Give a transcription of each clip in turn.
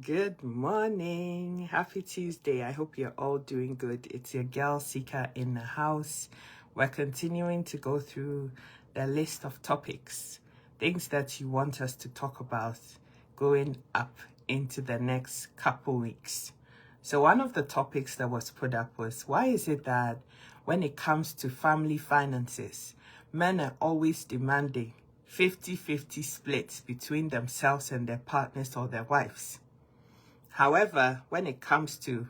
Good morning. Happy Tuesday. I hope you're all doing good. It's your girl Sika in the house. We're continuing to go through the list of topics, things that you want us to talk about going up into the next couple weeks. So one of the topics that was put up was, why is it that when it comes to family finances, men are always demanding 50-50 splits between themselves and their partners or their wives? However, when it comes to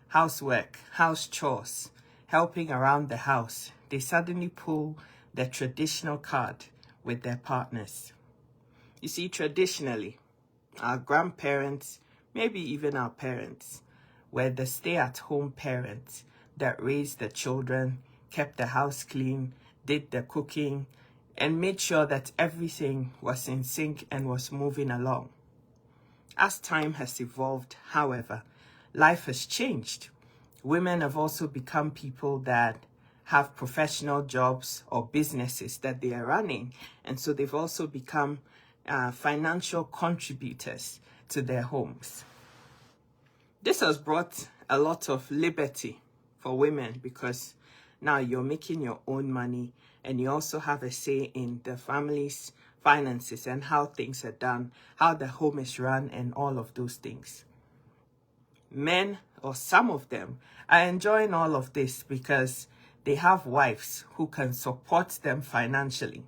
housework, house chores, helping around the house, they suddenly pull the traditional card with their partners. You see, traditionally, our grandparents, maybe even our parents, were the stay-at-home parents that raised the children, kept the house clean, did the cooking, and made sure that everything was in sync and was moving along. As time has evolved, however, life has changed. Women have also become people that have professional jobs or businesses that they are running. And so they've also become financial contributors to their homes. This has brought a lot of liberty for women because now you're making your own money and you also have a say in the family's finances and how things are done, how the home is run, and all of those things. Men, or some of them, are enjoying all of this because they have wives who can support them financially.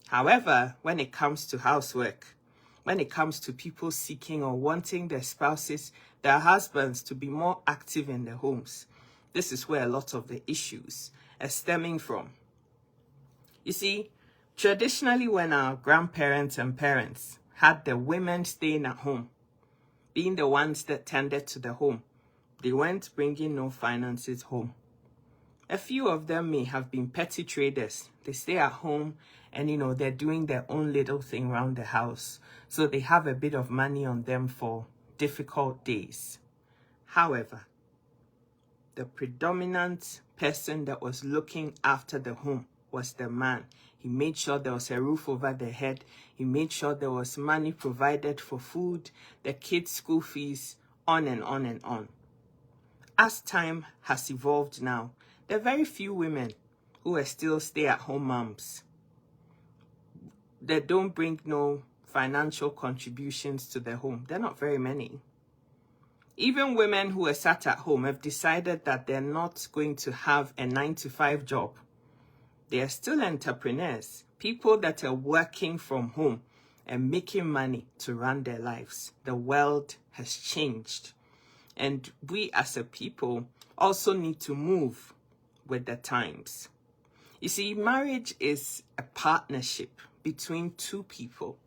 However, when it comes to housework, when it comes to people seeking or wanting their spouses, their husbands to be more active in their homes, this is where a lot of the issues are stemming from. You see, traditionally, when our grandparents and parents had the women staying at home, being the ones that tended to the home, they weren't bringing no finances home. A few of them may have been petty traders. They stay at home and, they're doing their own little thing around the house. So they have a bit of money on them for difficult days. However, the predominant person that was looking after the home was the man. He made sure there was a roof over their head. He made sure there was money provided for food, the kids' school fees, on and on and on. As time has evolved now, there are very few women who are still stay-at-home moms. They don't bring no financial contributions to their home. They're not very many. Even women who are sat at home have decided that they're not going to have a 9-to-5 job. They are still entrepreneurs, people that are working from home and making money to run their lives. The world has changed. And we as a people also need to move with the times. You see, marriage is a partnership between two people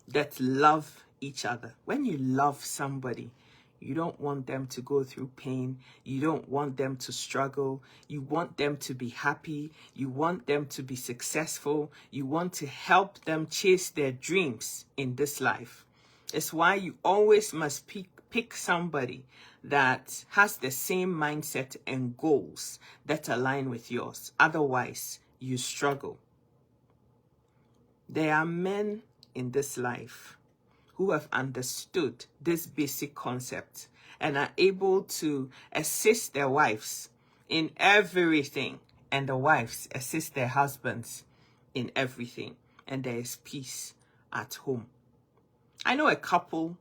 that love each other. When you love somebody, you don't want them to go through pain. You don't want them to struggle. You want them to be happy. You want them to be successful. You want to help them chase their dreams in this life. It's why you always must pick somebody that has the same mindset and goals that align with yours. Otherwise, you struggle. There are men in this life who have understood this basic concept and are able to assist their wives in everything, and the wives assist their husbands in everything, and there is peace at home. I know a couple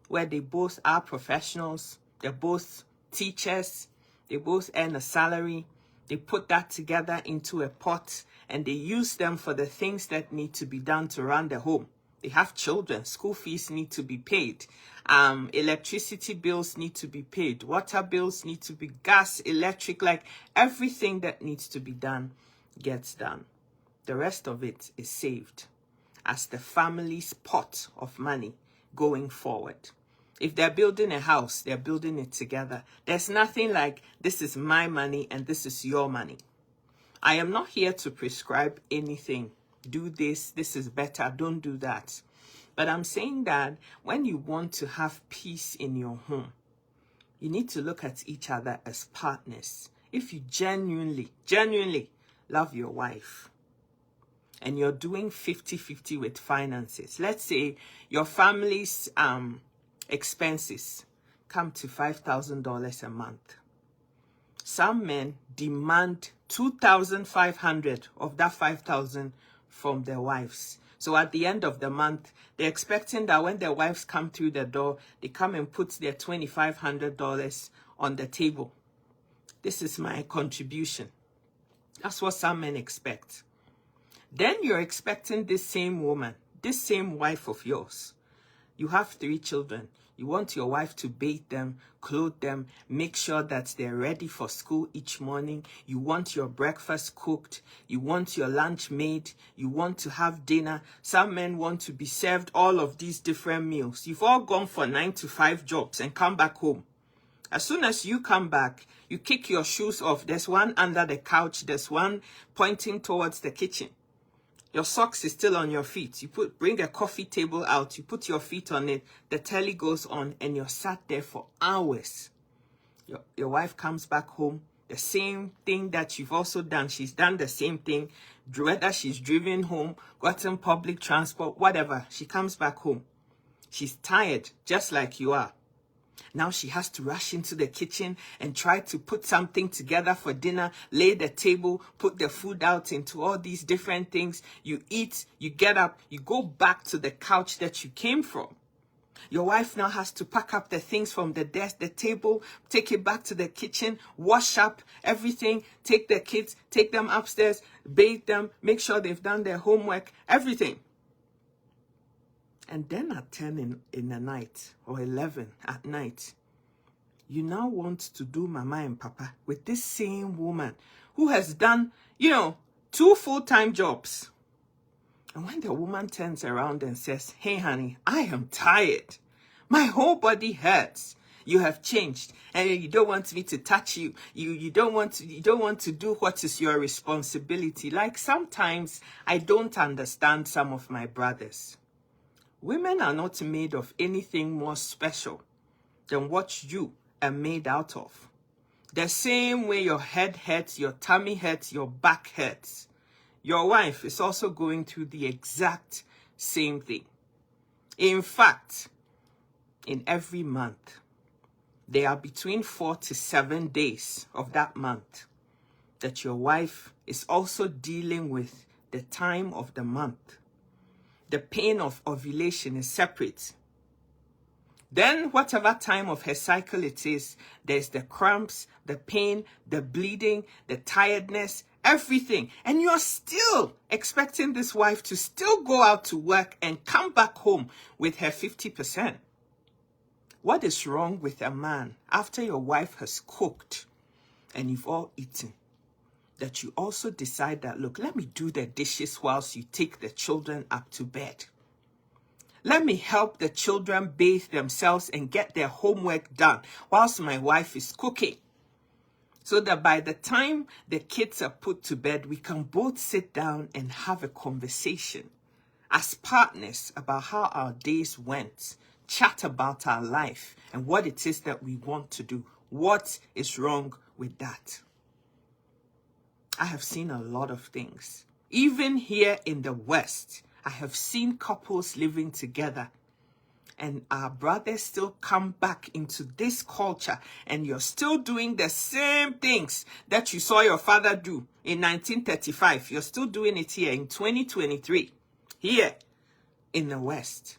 where they both are professionals, they're both teachers, they both earn a salary, they put that together into a pot and they use them for the things that need to be done to run the home. They have children, school fees need to be paid, electricity bills need to be paid, water bills need to be, gas, electric, like everything that needs to be done gets done. The rest of it is saved as the family's pot of money going forward. If they're building a house, they're building it together. There's nothing like, this is my money and this is your money. I am not here to prescribe anything. Do this, this is better, don't do that. But I'm saying that when you want to have peace in your home, you need to look at each other as partners. If you genuinely love your wife, and you're doing 50-50 with finances, let's say your family's expenses come to $5,000 a month. Some men demand $2,500 of that $5,000 from their wives. So at the end of the month, they're expecting that when their wives come through the door, they come and put their $2,500 on the table. This is my contribution. That's what some men expect. Then you're expecting this same woman, this same wife of yours. You have 3 children. You want your wife to bathe them, clothe them, make sure that they're ready for school each morning. You want your breakfast cooked. You want your lunch made. You want to have dinner. Some men want to be served all of these different meals. You've all gone for 9 to 5 jobs and come back home. As soon as you come back, you kick your shoes off. There's one under the couch. There's one pointing towards the kitchen. Your socks is still on your feet. You bring a coffee table out. You put your feet on it. The telly goes on and you're sat there for hours. Your wife comes back home. The same thing that you've also done. She's done the same thing. Whether she's driven home, gotten public transport, whatever. She comes back home. She's tired, just like you are. Now she has to rush into the kitchen and try to put something together for dinner, lay the table, put the food out into all these different things. You eat, you get up, you go back to the couch that you came from. Your wife now has to pack up the things from the desk, the table, take it back to the kitchen, wash up everything, take the kids, take them upstairs, bathe them, make sure they've done their homework, everything. And then at 10 in the night or 11 at night, you now want to do mama and papa with this same woman who has done, 2 full-time jobs. And when the woman turns around and says, "Hey, honey, I am tired. My whole body hurts. You have changed and you don't want me to touch you. You don't want to do what is your responsibility." Like sometimes I don't understand some of my brothers. Women are not made of anything more special than what you are made out of. The same way your head hurts, your tummy hurts, your back hurts. Your wife is also going through the exact same thing. In fact, in every month, there are between 4 to 7 days of that month that your wife is also dealing with the time of the month. The pain of ovulation is separate. Then whatever time of her cycle it is, there's the cramps, the pain, the bleeding, the tiredness, everything. And you're still expecting this wife to still go out to work and come back home with her 50%. What is wrong with a man after your wife has cooked and you've all eaten, that you also decide that, look, let me do the dishes whilst you take the children up to bed. Let me help the children bathe themselves and get their homework done whilst my wife is cooking. So that by the time the kids are put to bed, we can both sit down and have a conversation as partners about how our days went, chat about our life and what it is that we want to do. What is wrong with that? I have seen a lot of things. Even here in the West, I have seen couples living together. And our brothers still come back into this culture. And you're still doing the same things that you saw your father do in 1935. You're still doing it here in 2023. Here in the West.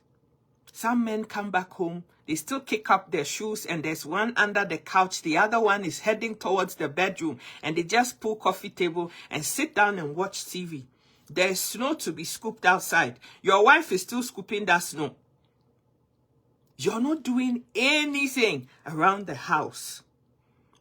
Some men come back home. They still kick up their shoes and there's one under the couch. The other one is heading towards the bedroom and they just pull coffee table and sit down and watch TV. There's snow to be scooped outside. Your wife is still scooping that snow. You're not doing anything around the house.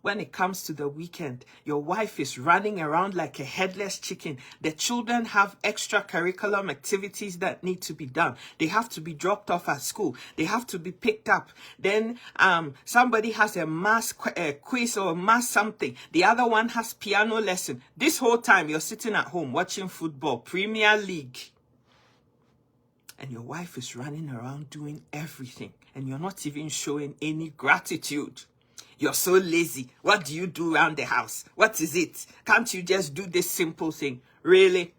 When it comes to the weekend, your wife is running around like a headless chicken. The children have extracurricular activities that need to be done. They have to be dropped off at school. They have to be picked up. Then somebody has a math quiz or math something. The other one has piano lesson. This whole time you're sitting at home watching football, Premier League. And your wife is running around doing everything. And you're not even showing any gratitude. You're so lazy. What do you do around the house? What is it? Can't you just do this simple thing? Really?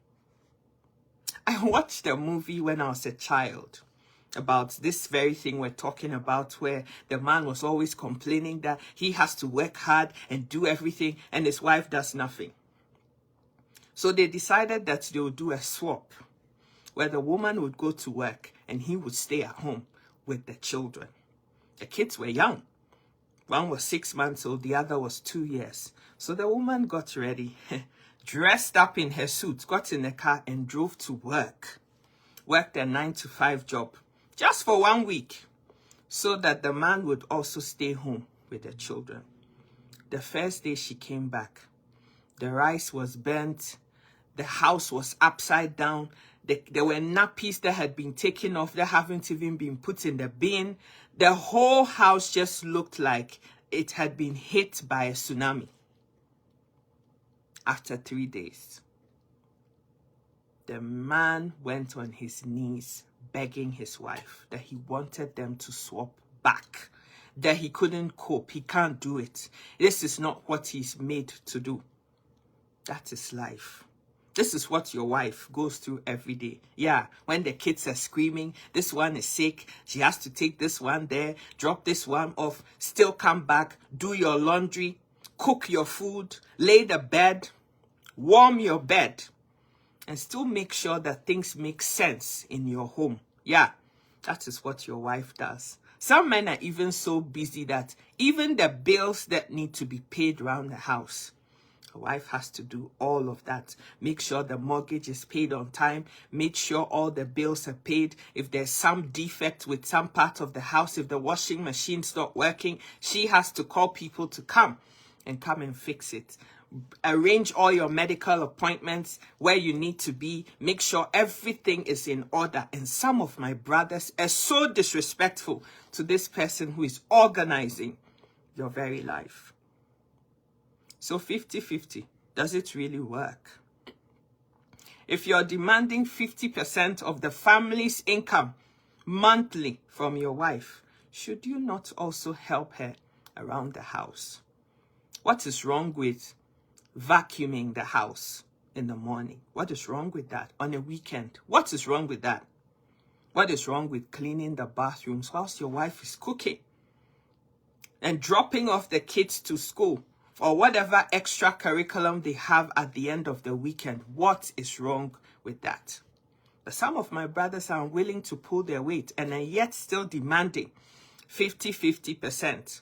I watched a movie when I was a child. about this very thing we're talking about, where the man was always complaining that he has to work hard and do everything and his wife does nothing. So they decided that they would do a swap where the woman would go to work and he would stay at home with the children. The kids were young. One was 6 months old, the other was 2 years. So the woman got ready, dressed up in her suit, got in the car and drove to work. Worked a 9-to-5 job just for 1 week, so that the man would also stay home with the children. The first day she came back, the rice was burnt, the house was upside down, there were nappies that had been taken off, that haven't even been put in the bin. The whole house just looked like it had been hit by a tsunami. After 3 days, the man went on his knees begging his wife that he wanted them to swap back, that he couldn't cope, he can't do it. This is not what he's made to do. That is life. This is what your wife goes through every day. Yeah, when the kids are screaming, this one is sick, she has to take this one there, drop this one off, still come back, do your laundry, cook your food, lay the bed, warm your bed, and still make sure that things make sense in your home. Yeah, that is what your wife does. Some men are even so busy that even the bills that need to be paid around the house, the wife has to do all of that. Make sure the mortgage is paid on time. Make sure all the bills are paid. If there's some defect with some part of the house, if the washing machine's not working, she has to call people to come and fix it. Arrange all your medical appointments where you need to be. Make sure everything is in order. And some of my brothers are so disrespectful to this person who is organizing your very life. So 50-50, does it really work? If you're demanding 50% of the family's income monthly from your wife, should you not also help her around the house? What is wrong with vacuuming the house in the morning? What is wrong with that? On a weekend, what is wrong with that? What is wrong with cleaning the bathrooms whilst your wife is cooking? And dropping off the kids to school or whatever extra curriculum they have at the end of the weekend? What is wrong with that? But some of my brothers are unwilling to pull their weight and are yet still demanding 50%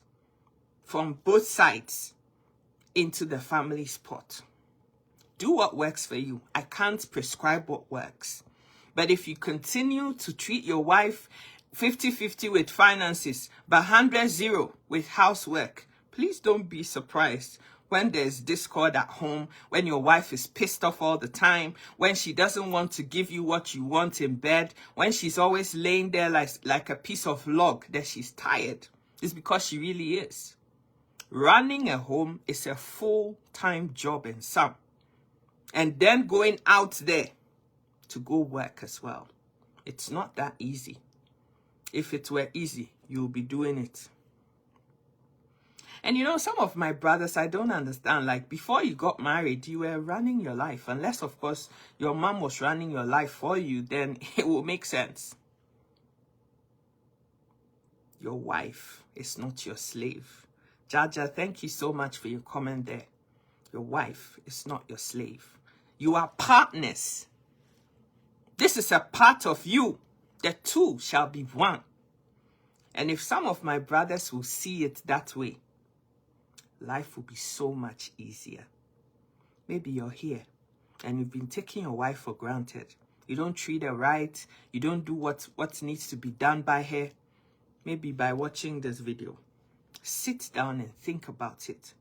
from both sides into the family's pot. Do what works for you. I can't prescribe what works. But if you continue to treat your wife 50-50 with finances, but 100-0 with housework, please don't be surprised when there's discord at home, when your wife is pissed off all the time, when she doesn't want to give you what you want in bed, when she's always laying there like a piece of log that she's tired. It's because she really is. Running a home is a full-time job in some. And then going out there to go work as well. It's not that easy. If it were easy, you'll be doing it. And you know, some of my brothers, I don't understand. Like, before you got married, you were running your life. Unless, of course, your mom was running your life for you, then it will make sense. Your wife is not your slave. Jaja, thank you so much for your comment there. Your wife is not your slave. You are partners. This is a part of you. The two shall be one. And if some of my brothers will see it that way, life will be so much easier. Maybe you're here and you've been taking your wife for granted. You don't treat her right. You don't do what needs to be done by her. Maybe by watching this video, sit down and think about it.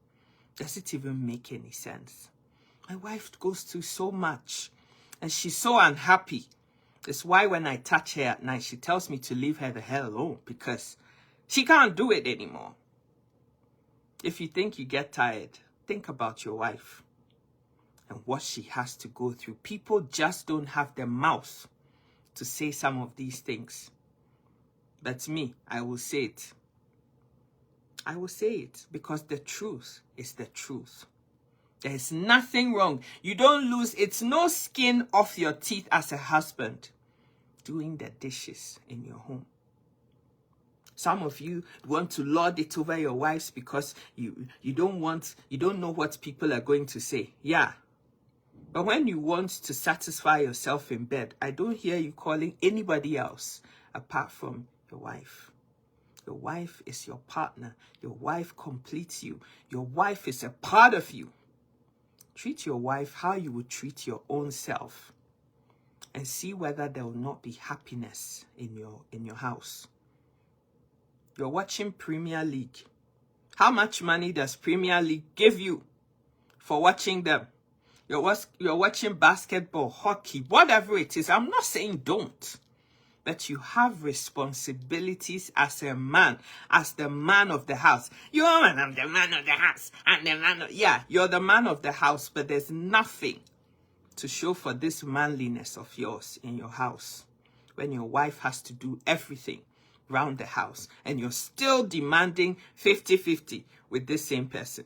Does it even make any sense? My wife goes through so much and she's so unhappy. That's why when I touch her at night, she tells me to leave her the hell alone because she can't do it anymore. If you think you get tired, think about your wife and what she has to go through. People just don't have the mouth to say some of these things. But me, I will say it. I will say it because the truth is the truth. There's nothing wrong. You don't lose, it's no skin off your teeth as a husband doing the dishes in your home. Some of you want to lord it over your wives because you don't know what people are going to say. Yeah. But when you want to satisfy yourself in bed, I don't hear you calling anybody else apart from your wife. Your wife is your partner. Your wife completes you. Your wife is a part of you. Treat your wife how you would treat your own self, and see whether there will not be happiness in your house. You're watching Premier League. How much money does Premier League give you for watching them? You're watching basketball, hockey, whatever it is. I'm not saying don't. But you have responsibilities as a man, as the man of the house. I'm the man of the house. Yeah, you're the man of the house, but there's nothing to show for this manliness of yours in your house when your wife has to do everything around the house and you're still demanding 50-50 with this same person.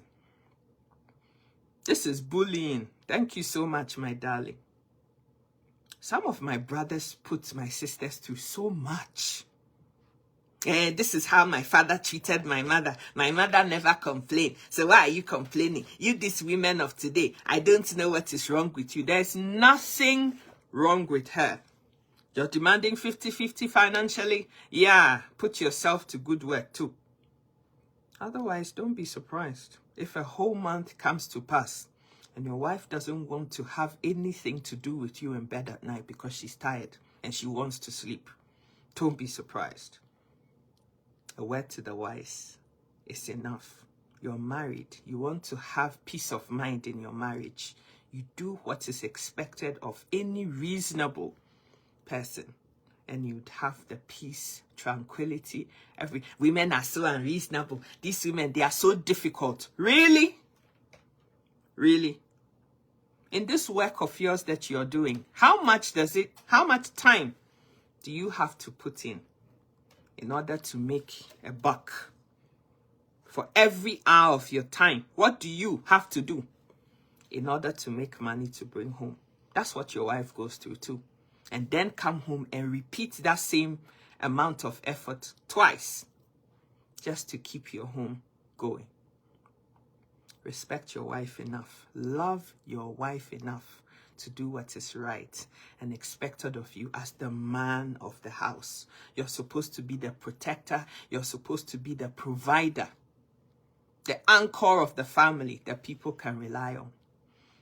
This is bullying. Thank you so much, my darling. Some of my brothers put my sisters through so much. This is how my father treated my mother. My mother never complained. So why are you complaining? You, these women of today, I don't know what is wrong with you. There's nothing wrong with her. You're demanding 50-50 financially? Yeah, put yourself to good work too. Otherwise, don't be surprised if a whole month comes to pass and your wife doesn't want to have anything to do with you in bed at night because she's tired and she wants to sleep. Don't be surprised. A word to the wise is enough. You're married. You want to have peace of mind in your marriage. You do what is expected of any reasonable person, and you'd have the peace, tranquility. Women are so unreasonable. These women, they are so difficult. Really? Really? In this work of yours that you're doing, how much time do you have to put in order to make a buck? For every hour of your time, what do you have to do in order to make money to bring home? That's what your wife goes through too. And then come home and repeat that same amount of effort twice just to keep your home going. Respect your wife enough. Love your wife enough to do what is right and expected of you as the man of the house. You're supposed to be the protector. You're supposed to be the provider, the anchor of the family that people can rely on.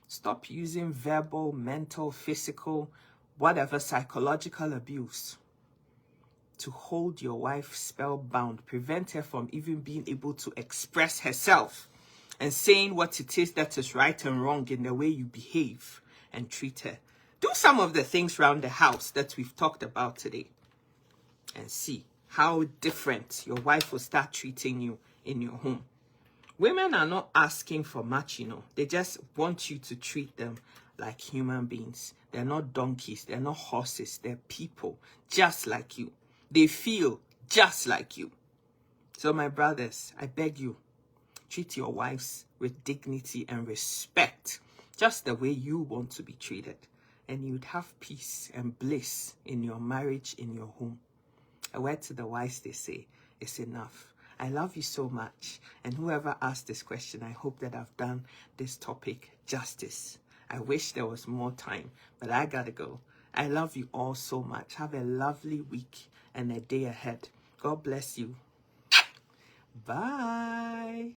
Stop using verbal, mental, physical, whatever psychological abuse to hold your wife spellbound, prevent her from even being able to express herself and saying what it is that is right and wrong in the way you behave and treat her. Do some of the things around the house that we've talked about today and see how different your wife will start treating you in your home. Women are not asking for much, They just want you to treat them like human beings. They're not donkeys. They're not horses. They're people just like you. They feel just like you. So my brothers, I beg you, treat your wives with dignity and respect, just the way you want to be treated. And you'd have peace and bliss in your marriage, in your home. A word to the wise, they say, is enough. I love you so much. And whoever asked this question, I hope that I've done this topic justice. I wish there was more time, but I gotta go. I love you all so much. Have a lovely week and a day ahead. God bless you. Bye.